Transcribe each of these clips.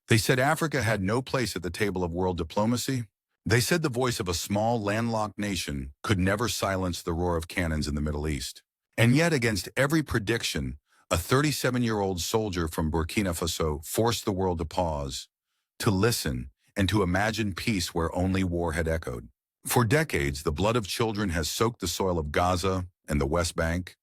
They said Africa had no place at the table of world diplomacy. They said the voice of a small, landlocked nation could never silence the roar of cannons in the Middle East. And yet, against every prediction, a 37-year-old soldier from Burkina Faso forced the world to pause, to listen, and to imagine peace where only war had echoed. For decades, the blood of children has soaked the soil of Gaza and the West Bank,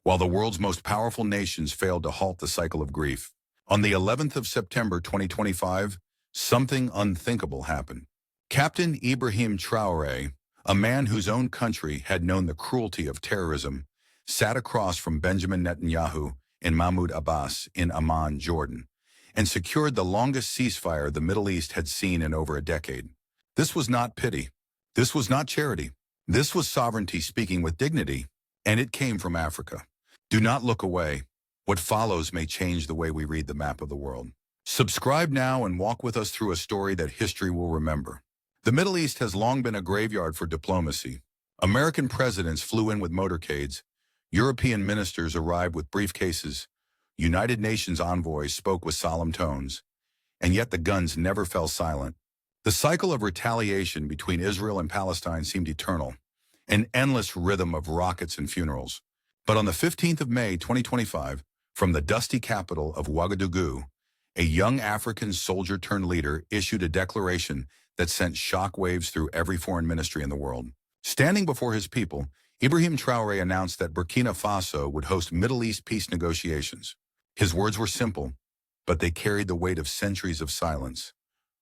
while the world's most powerful nations failed to halt the cycle of grief. On the 11th of September 2025, something unthinkable happened. Captain Ibrahim Traoré, a man whose own country had known the cruelty of terrorism, sat across from Benjamin Netanyahu and Mahmoud Abbas in Amman, Jordan, and secured the longest ceasefire the Middle East had seen in over a decade. This was not pity. This was not charity. This was sovereignty speaking with dignity, and it came from Africa. Do not look away. What follows may change the way we read the map of the world. Subscribe now and walk with us through a story that history will remember. The Middle East has long been a graveyard for diplomacy. American presidents flew in with motorcades. European ministers arrived with briefcases. United Nations envoys spoke with solemn tones. And yet the guns never fell silent. The cycle of retaliation between Israel and Palestine seemed eternal, an endless rhythm of rockets and funerals. But on the 15th of May, 2025, from the dusty capital of Ouagadougou, a young African soldier-turned-leader issued a declaration that sent shockwaves through every foreign ministry in the world. Standing before his people, Ibrahim Traoré announced that Burkina Faso would host Middle East peace negotiations. His words were simple, but they carried the weight of centuries of silence.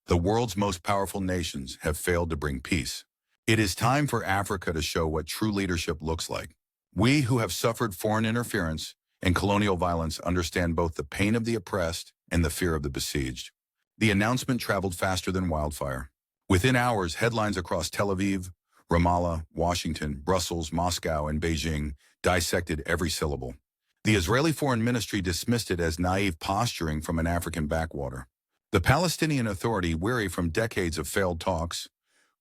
The world's most powerful nations have failed to bring peace. It is time for Africa to show what true leadership looks like. We who have suffered foreign interference and colonial violence understand both the pain of the oppressed and the fear of the besieged. The announcement traveled faster than wildfire. Within hours, headlines across Tel Aviv, Ramallah, Washington, Brussels, Moscow, and Beijing dissected every syllable. The Israeli Foreign Ministry dismissed it as naive posturing from an African backwater. The Palestinian Authority, weary from decades of failed talks,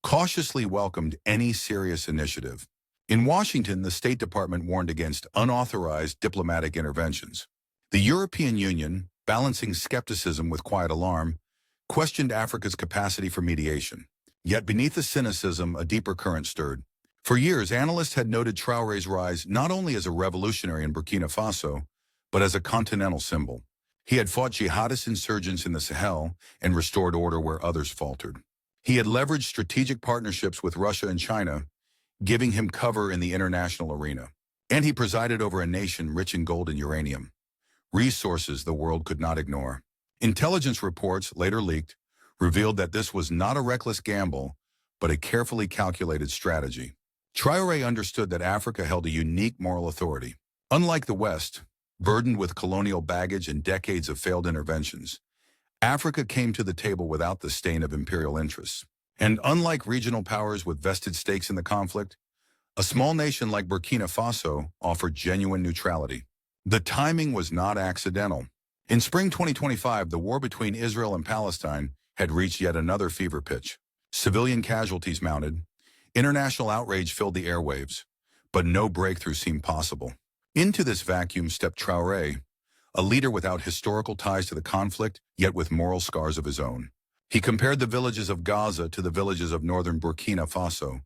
cautiously welcomed any serious initiative. In Washington, the State Department warned against unauthorized diplomatic interventions. The European Union, balancing skepticism with quiet alarm, questioned Africa's capacity for mediation. Yet beneath the cynicism, a deeper current stirred. For years, analysts had noted Traoré's rise not only as a revolutionary in Burkina Faso, but as a continental symbol. He had fought jihadist insurgents in the Sahel and restored order where others faltered. He had leveraged strategic partnerships with Russia and China, giving him cover in the international arena. And he presided over a nation rich in gold and uranium, resources the world could not ignore. Intelligence reports, later leaked, revealed that this was not a reckless gamble, but a carefully calculated strategy. Traoré understood that Africa held a unique moral authority. Unlike the West, burdened with colonial baggage and decades of failed interventions, Africa came to the table without the stain of imperial interests. And unlike regional powers with vested stakes in the conflict, a small nation like Burkina Faso offered genuine neutrality. The timing was not accidental. In spring 2025, the war between Israel and Palestine had reached yet another fever pitch. Civilian casualties mounted, international outrage filled the airwaves, but no breakthrough seemed possible. Into this vacuum stepped Traoré, a leader without historical ties to the conflict, yet with moral scars of his own. He compared the villages of Gaza to the villages of northern Burkina Faso,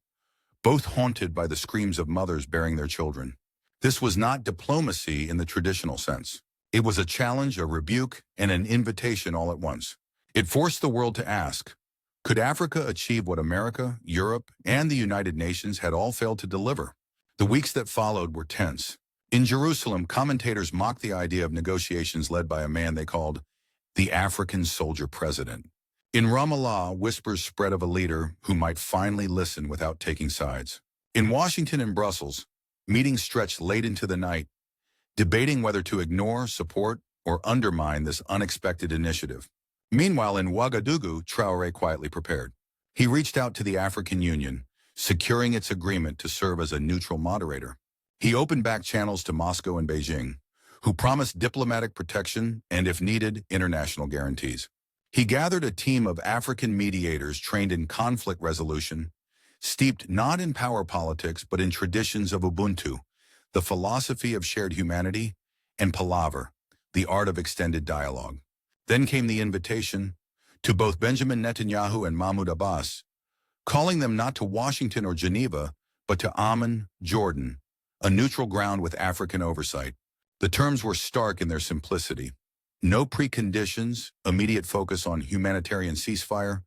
both haunted by the screams of mothers bearing their children. This was not diplomacy in the traditional sense. It was a challenge, a rebuke, and an invitation all at once. It forced the world to ask, could Africa achieve what America, Europe, and the United Nations had all failed to deliver? The weeks that followed were tense. In Jerusalem, commentators mocked the idea of negotiations led by a man they called the African soldier president. In Ramallah, whispers spread of a leader who might finally listen without taking sides. In Washington and Brussels, meetings stretched late into the night, debating whether to ignore, support, or undermine this unexpected initiative. Meanwhile, in Ouagadougou, Traoré quietly prepared. He reached out to the African Union, securing its agreement to serve as a neutral moderator. He opened back channels to Moscow and Beijing, who promised diplomatic protection and, if needed, international guarantees. He gathered a team of African mediators trained in conflict resolution, steeped not in power politics but in traditions of Ubuntu, the philosophy of shared humanity, and palaver, the art of extended dialogue. Then came the invitation. to both Benjamin Netanyahu and Mahmoud Abbas, calling them not to Washington or Geneva, but to Amman, Jordan, a neutral ground with African oversight. The terms were stark in their simplicity. No preconditions, immediate focus on humanitarian ceasefire,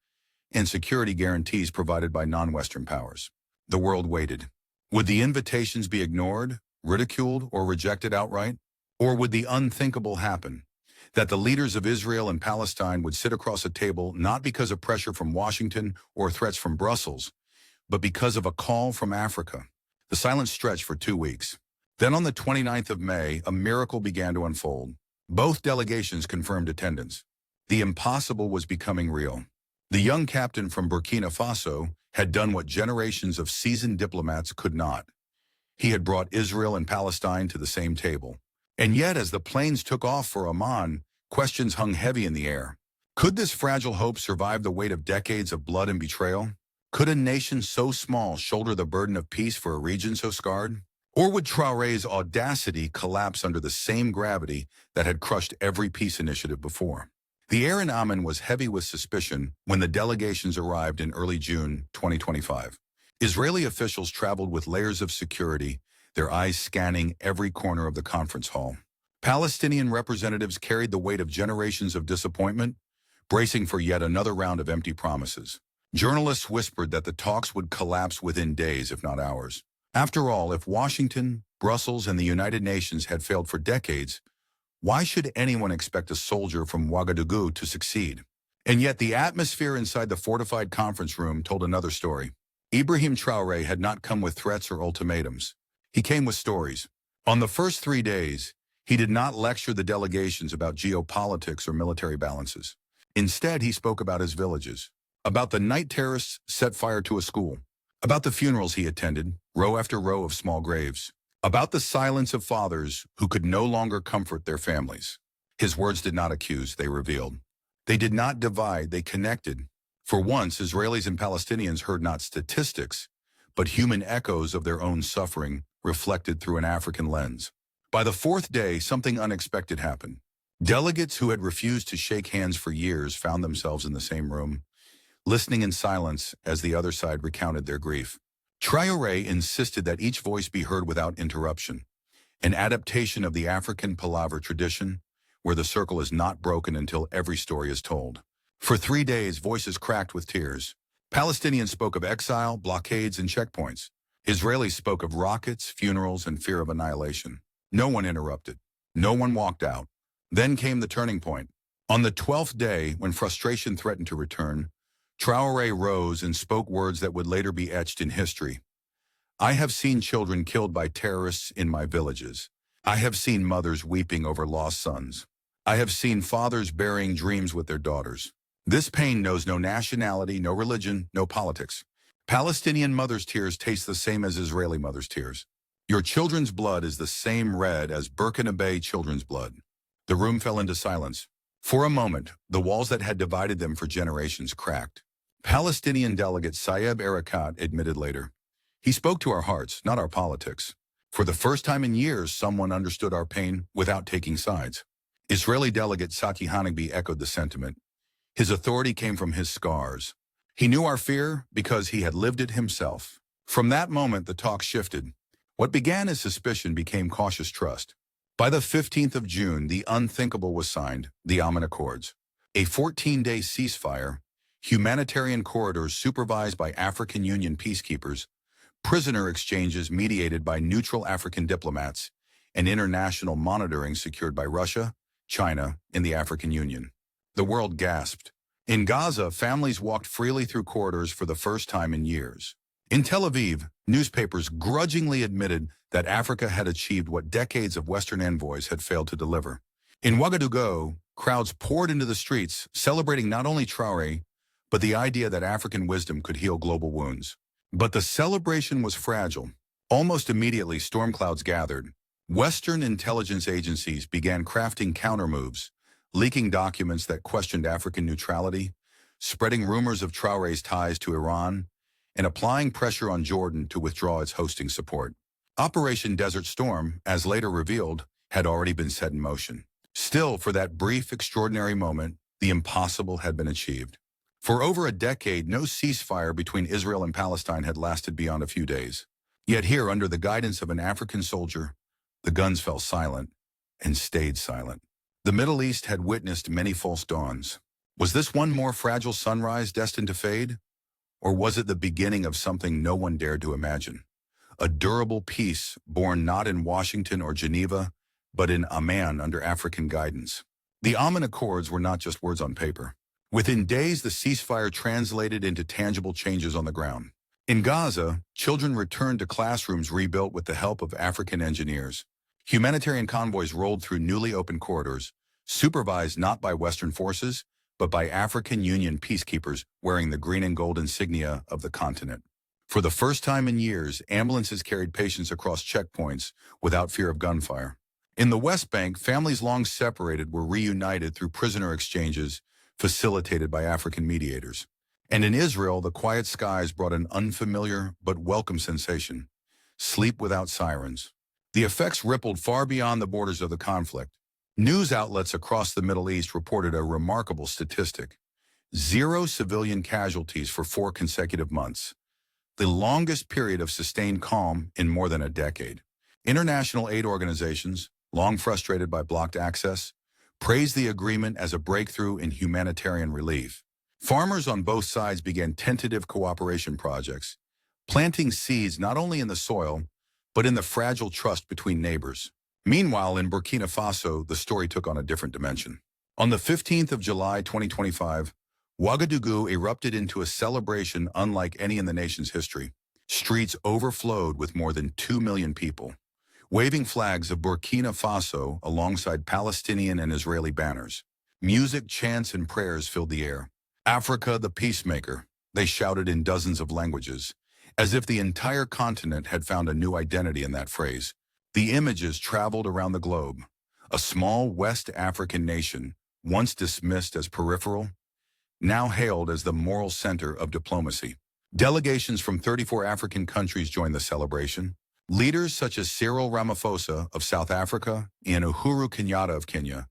and security guarantees provided by non-Western powers. The world waited. Would the invitations be ignored, ridiculed, or rejected outright? Or would the unthinkable happen? That the leaders of Israel and Palestine would sit across a table not because of pressure from Washington or threats from Brussels, but because of a call from Africa. The silence stretched for 2 weeks. Then on the 29th of May, a miracle began to unfold. Both delegations confirmed attendance. The impossible was becoming real. The young captain from Burkina Faso had done what generations of seasoned diplomats could not. He had brought Israel and Palestine to the same table. And yet, as the planes took off for Amman, questions hung heavy in the air. Could this fragile hope survive the weight of decades of blood and betrayal? Could a nation so small shoulder the burden of peace for a region so scarred? Or would Traoré's audacity collapse under the same gravity that had crushed every peace initiative before? The air in Amman was heavy with suspicion when the delegations arrived in early June 2025. Israeli officials traveled with layers of security, their eyes scanning every corner of the conference hall. Palestinian representatives carried the weight of generations of disappointment, bracing for yet another round of empty promises. Journalists whispered that the talks would collapse within days, if not hours. After all, if Washington, Brussels, and the United Nations had failed for decades, why should anyone expect a soldier from Ouagadougou to succeed? And yet the atmosphere inside the fortified conference room told another story. Ibrahim Traoré had not come with threats or ultimatums. He came with stories. On the first 3 days, he did not lecture the delegations about geopolitics or military balances. Instead, he spoke about his villages, about the night terrorists set fire to a school, about the funerals he attended, row after row of small graves, about the silence of fathers who could no longer comfort their families. His words did not accuse, they revealed. They did not divide, they connected. For once, Israelis and Palestinians heard not statistics, but human echoes of their own suffering reflected through an African lens. By the 4th day, something unexpected happened. Delegates who had refused to shake hands for years found themselves in the same room, listening in silence as the other side recounted their grief. Traoré insisted that each voice be heard without interruption, an adaptation of the African palaver tradition, where the circle is not broken until every story is told. For 3 days, voices cracked with tears. Palestinians spoke of exile, blockades, and checkpoints. Israelis spoke of rockets, funerals, and fear of annihilation. No one interrupted. No one walked out. Then came the turning point. On the 12th day, when frustration threatened to return, Traoré rose and spoke words that would later be etched in history. I have seen children killed by terrorists in my villages. I have seen mothers weeping over lost sons. I have seen fathers burying dreams with their daughters. This pain knows no nationality, no religion, no politics. Palestinian mothers' tears taste the same as Israeli mothers' tears. Your children's blood is the same red as Burkina Bay children's blood. The room fell into silence. For a moment, the walls that had divided them for generations cracked. Palestinian delegate Saeb Erekat admitted later, "He spoke to our hearts, not our politics. For the first time in years, someone understood our pain without taking sides." Israeli delegate Saki Hanegbi echoed the sentiment. His authority came from his scars. He knew our fear because he had lived it himself. From that moment, the talk shifted. What began as suspicion became cautious trust. By the 15th of June, the unthinkable was signed, the Amman Accords. A 14-day ceasefire, humanitarian corridors supervised by African Union peacekeepers, prisoner exchanges mediated by neutral African diplomats, and international monitoring secured by Russia, China, and the African Union. The world gasped. In Gaza, families walked freely through corridors for the first time in years. In Tel Aviv, newspapers grudgingly admitted that Africa had achieved what decades of Western envoys had failed to deliver. In Ouagadougou, crowds poured into the streets, celebrating not only Traoré, but the idea that African wisdom could heal global wounds. But the celebration was fragile. Almost immediately, storm clouds gathered. Western intelligence agencies began crafting countermoves, leaking documents that questioned African neutrality, spreading rumors of Traoré's ties to Iran, and applying pressure on Jordan to withdraw its hosting support. Operation Desert Storm, as later revealed, had already been set in motion. Still, for that brief, extraordinary moment, The impossible had been achieved. For over a decade, no ceasefire between Israel and Palestine had lasted beyond a few days. Yet here, under the guidance of an African soldier, the guns fell silent and stayed silent. The Middle East had witnessed many false dawns. Was this one more fragile sunrise destined to fade? Or was it the beginning of something no one dared to imagine? A durable peace born not in Washington or Geneva, but in Amman under African guidance. The Amman Accords were not just words on paper. Within days, the ceasefire translated into tangible changes on the ground. In Gaza, children returned to classrooms rebuilt with the help of African engineers. Humanitarian convoys rolled through newly opened corridors, supervised not by Western forces, but by African Union peacekeepers wearing the green and gold insignia of the continent. For the first time in years, ambulances carried patients across checkpoints without fear of gunfire. In the West Bank, families long separated were reunited through prisoner exchanges facilitated by African mediators. And in Israel, the quiet skies brought an unfamiliar but welcome sensation: sleep without sirens. The effects rippled far beyond the borders of the conflict. News outlets across the Middle East reported a remarkable statistic: 0 civilian casualties for 4 consecutive months, the longest period of sustained calm in more than a decade. International aid organizations, long frustrated by blocked access, praised the agreement as a breakthrough in humanitarian relief. Farmers on both sides began tentative cooperation projects, planting seeds not only in the soil, but in the fragile trust between neighbors. Meanwhile, in Burkina Faso, the story took on a different dimension. On the 15th of July 2025, Ouagadougou erupted into a celebration unlike any in the nation's history. Streets overflowed with more than 2 million people, waving flags of Burkina Faso alongside Palestinian and Israeli banners. Music, chants, and prayers filled the air. "Africa, the peacemaker," they shouted in dozens of languages, as if the entire continent had found a new identity in that phrase. The images traveled around the globe. A small West African nation, once dismissed as peripheral, now hailed as the moral center of diplomacy. Delegations from 34 African countries joined the celebration. Leaders such as Cyril Ramaphosa of South Africa and Uhuru Kenyatta of Kenya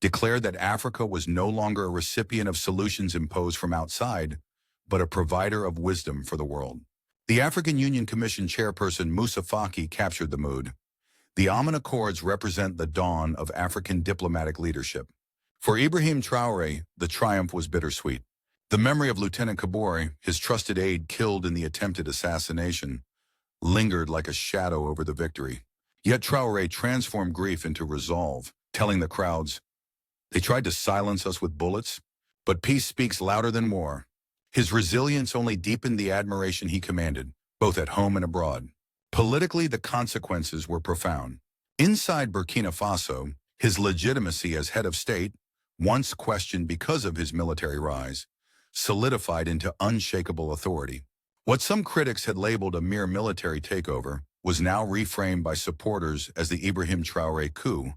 declared that Africa was no longer a recipient of solutions imposed from outside, but a provider of wisdom for the world. The African Union Commission chairperson Moussa Faki captured the mood. The Amman Accords represent the dawn of African diplomatic leadership. For Ibrahim Traoré, the triumph was bittersweet. The memory of Lieutenant Kabore, his trusted aide killed in the attempted assassination, lingered like a shadow over the victory. Yet Traoré transformed grief into resolve, telling the crowds, "They tried to silence us with bullets, but peace speaks louder than war." His resilience only deepened the admiration he commanded, both at home and abroad. Politically, the consequences were profound. Inside Burkina Faso, his legitimacy as head of state, once questioned because of his military rise, solidified into unshakable authority. What some critics had labeled a mere military takeover was now reframed by supporters as the Ibrahim Traoré coup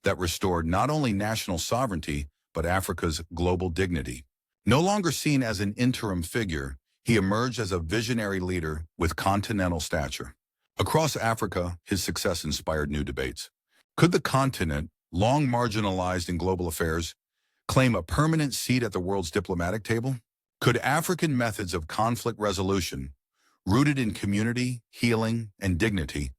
that restored not only national sovereignty, but Africa's global dignity. No longer seen as an interim figure, he emerged as a visionary leader with continental stature. Across Africa, his success inspired new debates. Could the continent, long marginalized in global affairs, claim a permanent seat at the world's diplomatic table? Could African methods of conflict resolution, rooted in community, healing, and dignity,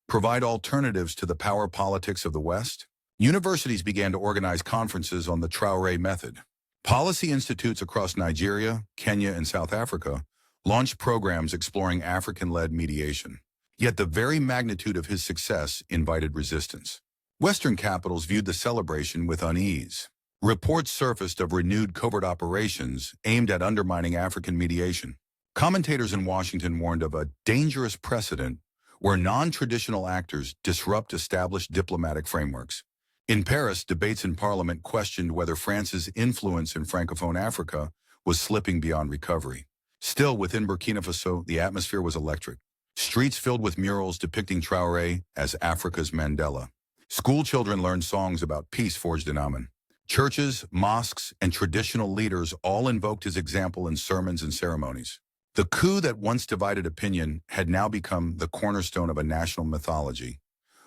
provide alternatives to the power politics of the West? Universities began to organize conferences on the Traoré method. Policy institutes across Nigeria, Kenya, and South Africa launched programs exploring African-led mediation. Yet the very magnitude of his success invited resistance. Western capitals viewed the celebration with unease. Reports surfaced of renewed covert operations aimed at undermining African mediation. Commentators in Washington warned of a dangerous precedent where non-traditional actors disrupt established diplomatic frameworks. In Paris, debates in Parliament questioned whether France's influence in Francophone Africa was slipping beyond recovery. Still, within Burkina Faso, the atmosphere was electric. Streets filled with murals depicting Traoré as Africa's Mandela. School children learned songs about peace forged in Amman. Churches, mosques, and traditional leaders all invoked his example in sermons and ceremonies. The coup that once divided opinion had now become the cornerstone of a national mythology,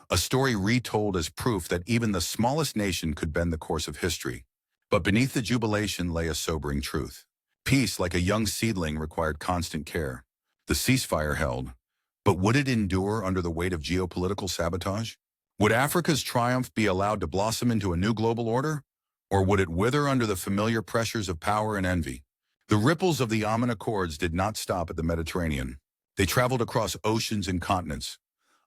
a story retold as proof that even the smallest nation could bend the course of history. But beneath the jubilation lay a sobering truth. Peace, like a young seedling, required constant care. The ceasefire held, but would it endure under the weight of geopolitical sabotage? Would Africa's triumph be allowed to blossom into a new global order? Or would it wither under the familiar pressures of power and envy? The ripples of the Amman Accords did not stop at the Mediterranean. They traveled across oceans and continents,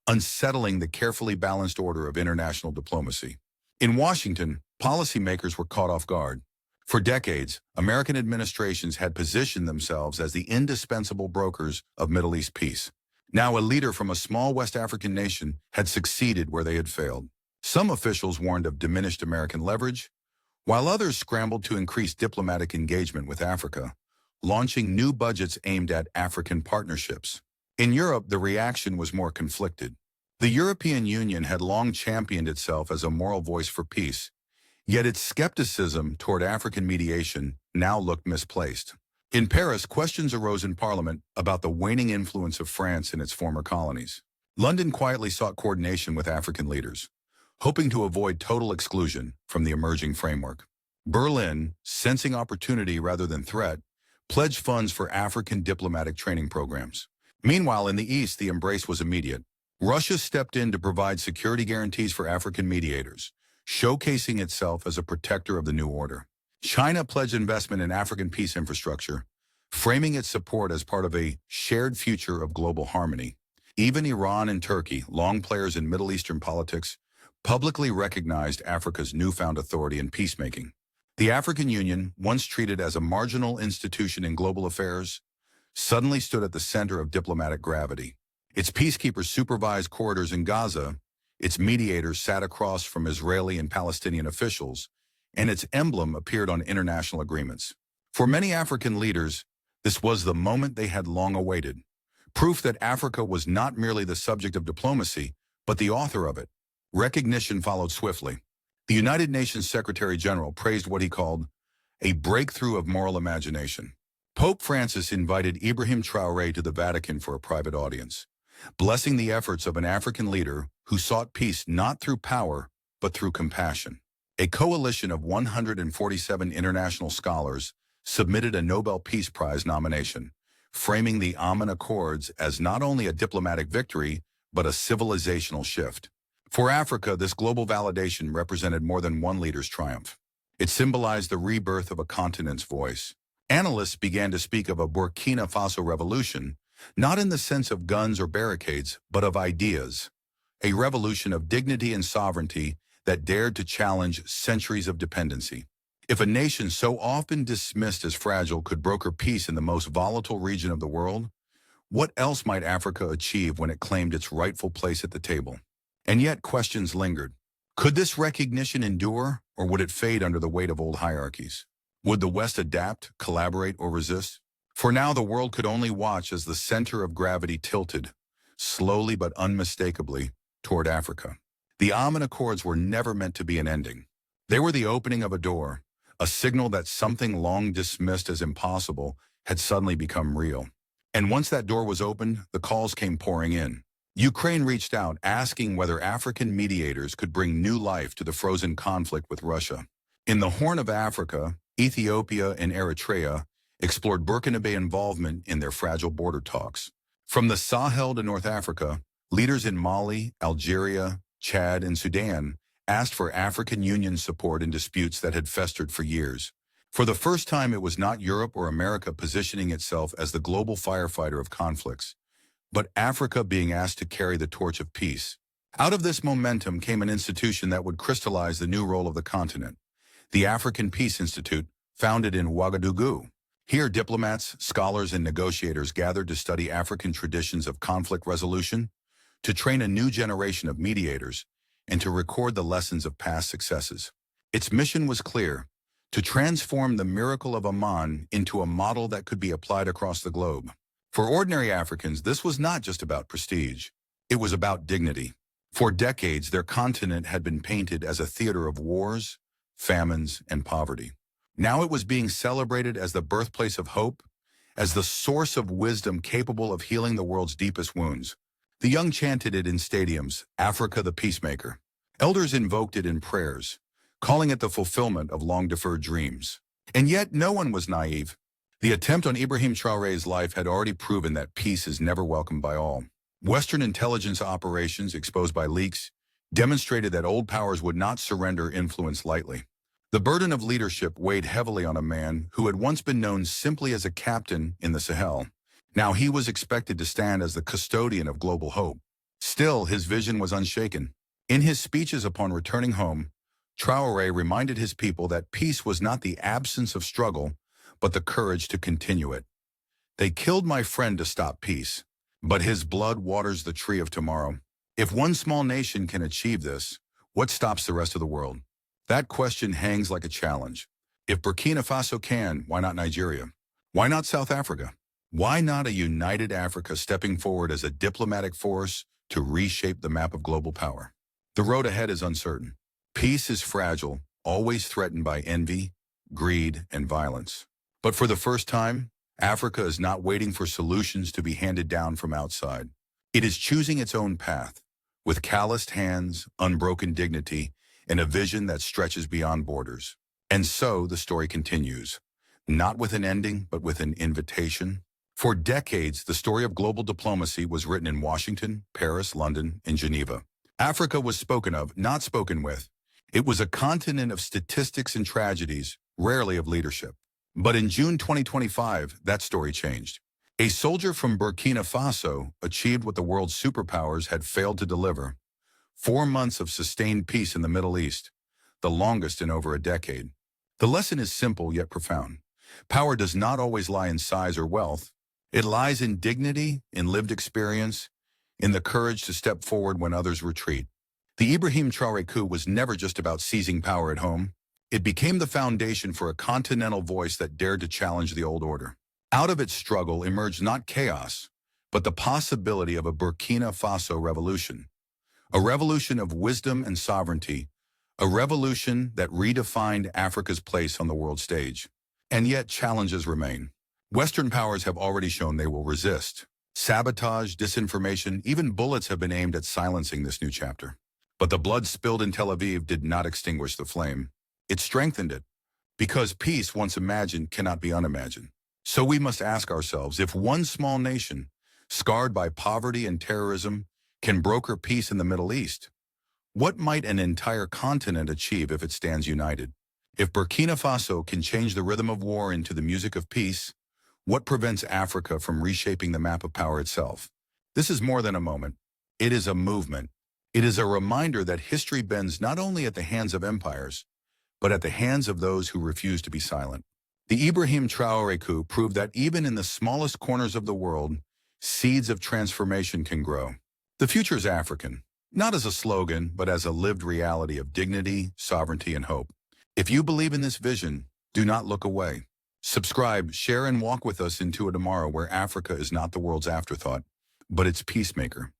unsettling the carefully balanced order of international diplomacy. In Washington, policymakers were caught off guard. For decades, American administrations had positioned themselves as the indispensable brokers of Middle East peace. Now a leader from a small West African nation had succeeded where they had failed. Some officials warned of diminished American leverage, while others scrambled to increase diplomatic engagement with Africa, launching new budgets aimed at African partnerships. In Europe, the reaction was more conflicted. The European Union had long championed itself as a moral voice for peace, yet its skepticism toward African mediation now looked misplaced. In Paris, questions arose in Parliament about the waning influence of France in its former colonies. London quietly sought coordination with African leaders, hoping to avoid total exclusion from the emerging framework. Berlin, sensing opportunity rather than threat, pledged funds for African diplomatic training programs. Meanwhile, in the East, the embrace was immediate. Russia stepped in to provide security guarantees for African mediators, showcasing itself as a protector of the new order. China pledged investment in African peace infrastructure, framing its support as part of a shared future of global harmony. Even Iran and Turkey, long players in Middle Eastern politics, publicly recognized Africa's newfound authority in peacemaking. The African Union, once treated as a marginal institution in global affairs, suddenly stood at the center of diplomatic gravity. Its peacekeepers supervised corridors in Gaza, its mediators sat across from Israeli and Palestinian officials, and its emblem appeared on international agreements. For many African leaders, this was the moment they had long awaited, proof that Africa was not merely the subject of diplomacy, but the author of it. Recognition followed swiftly. The United Nations Secretary General praised what he called a breakthrough of moral imagination. Pope Francis invited Ibrahim Traoré to the Vatican for a private audience, blessing the efforts of an African leader who sought peace not through power, but through compassion. A coalition of 147 international scholars submitted a Nobel Peace Prize nomination, framing the Amman Accords as not only a diplomatic victory, but a civilizational shift. For Africa, this global validation represented more than one leader's triumph. It symbolized the rebirth of a continent's voice. Analysts began to speak of a Burkina Faso revolution, not in the sense of guns or barricades, but of ideas. A revolution of dignity and sovereignty that dared to challenge centuries of dependency. If a nation so often dismissed as fragile could broker peace in the most volatile region of the world, what else might Africa achieve when it claimed its rightful place at the table? And yet questions lingered. Could this recognition endure, or would it fade under the weight of old hierarchies? Would the West adapt, collaborate, or resist? For now, the world could only watch as the center of gravity tilted, slowly but unmistakably, toward Africa. The Amman Accords were never meant to be an ending. They were the opening of a door, a signal that something long dismissed as impossible had suddenly become real. And once that door was opened, the calls came pouring in. Ukraine reached out, asking whether African mediators could bring new life to the frozen conflict with Russia. In the Horn of Africa, Ethiopia and Eritrea explored Burkinabe involvement in their fragile border talks. From the Sahel to North Africa, leaders in Mali, Algeria, Chad, and Sudan asked for African Union support in disputes that had festered for years. For the first time, it was not Europe or America positioning itself as the global firefighter of conflicts, but Africa being asked to carry the torch of peace. Out of this momentum came an institution that would crystallize the new role of the continent, the African Peace Institute, founded in Ouagadougou. Here, diplomats, scholars, and negotiators gathered to study African traditions of conflict resolution, to train a new generation of mediators, and to record the lessons of past successes. Its mission was clear: to transform the miracle of Amman into a model that could be applied across the globe. For ordinary Africans, this was not just about prestige. It was about dignity. For decades, their continent had been painted as a theater of wars, famines, and poverty. Now it was being celebrated as the birthplace of hope, as the source of wisdom capable of healing the world's deepest wounds. The young chanted it in stadiums, Africa the Peacemaker. Elders invoked it in prayers, calling it the fulfillment of long-deferred dreams. And yet no one was naive. The attempt on Ibrahim Traoré's life had already proven that peace is never welcomed by all. Western intelligence operations, exposed by leaks, demonstrated that old powers would not surrender influence lightly. The burden of leadership weighed heavily on a man who had once been known simply as a captain in the Sahel. Now he was expected to stand as the custodian of global hope. Still, his vision was unshaken. In his speeches upon returning home, Traoré reminded his people that peace was not the absence of struggle, but the courage to continue it. They killed my friend to stop peace, but his blood waters the tree of tomorrow. If one small nation can achieve this, what stops the rest of the world? That question hangs like a challenge. If Burkina Faso can, why not Nigeria? Why not South Africa? Why not a united Africa stepping forward as a diplomatic force to reshape the map of global power? The road ahead is uncertain. Peace is fragile, always threatened by envy, greed, and violence. But for the first time, Africa is not waiting for solutions to be handed down from outside. It is choosing its own path, with calloused hands, unbroken dignity, and a vision that stretches beyond borders. And so the story continues, not with an ending, but with an invitation. For decades, the story of global diplomacy was written in Washington, Paris, London, and Geneva. Africa was spoken of, not spoken with. It was a continent of statistics and tragedies, rarely of leadership. But in June 2025, that story changed. A soldier from Burkina Faso achieved what the world's superpowers had failed to deliver: 4 months of sustained peace in the Middle East, the longest in over a decade. The lesson is simple yet profound. Power does not always lie in size or wealth. It lies in dignity, in lived experience, in the courage to step forward when others retreat. The Ibrahim Traoré coup was never just about seizing power at home. It became the foundation for a continental voice that dared to challenge the old order. Out of its struggle emerged not chaos, but the possibility of a Burkina Faso revolution. A revolution of wisdom and sovereignty, a revolution that redefined Africa's place on the world stage. And yet challenges remain. Western powers have already shown they will resist. Sabotage, disinformation, even bullets have been aimed at silencing this new chapter. But the blood spilled in Tel Aviv did not extinguish the flame. It strengthened it, because peace once imagined cannot be unimagined. So we must ask ourselves, if one small nation, scarred by poverty and terrorism, can broker peace in the Middle East, what might an entire continent achieve if it stands united? If Burkina Faso can change the rhythm of war into the music of peace, what prevents Africa from reshaping the map of power itself? This is more than a moment. It is a movement. It is a reminder that history bends not only at the hands of empires, but at the hands of those who refuse to be silent. The Ibrahim Traoré coup proved that even in the smallest corners of the world, seeds of transformation can grow. The future is African, not as a slogan, but as a lived reality of dignity, sovereignty, and hope. If you believe in this vision, do not look away. Subscribe, share, and walk with us into a tomorrow where Africa is not the world's afterthought, but its peacemaker.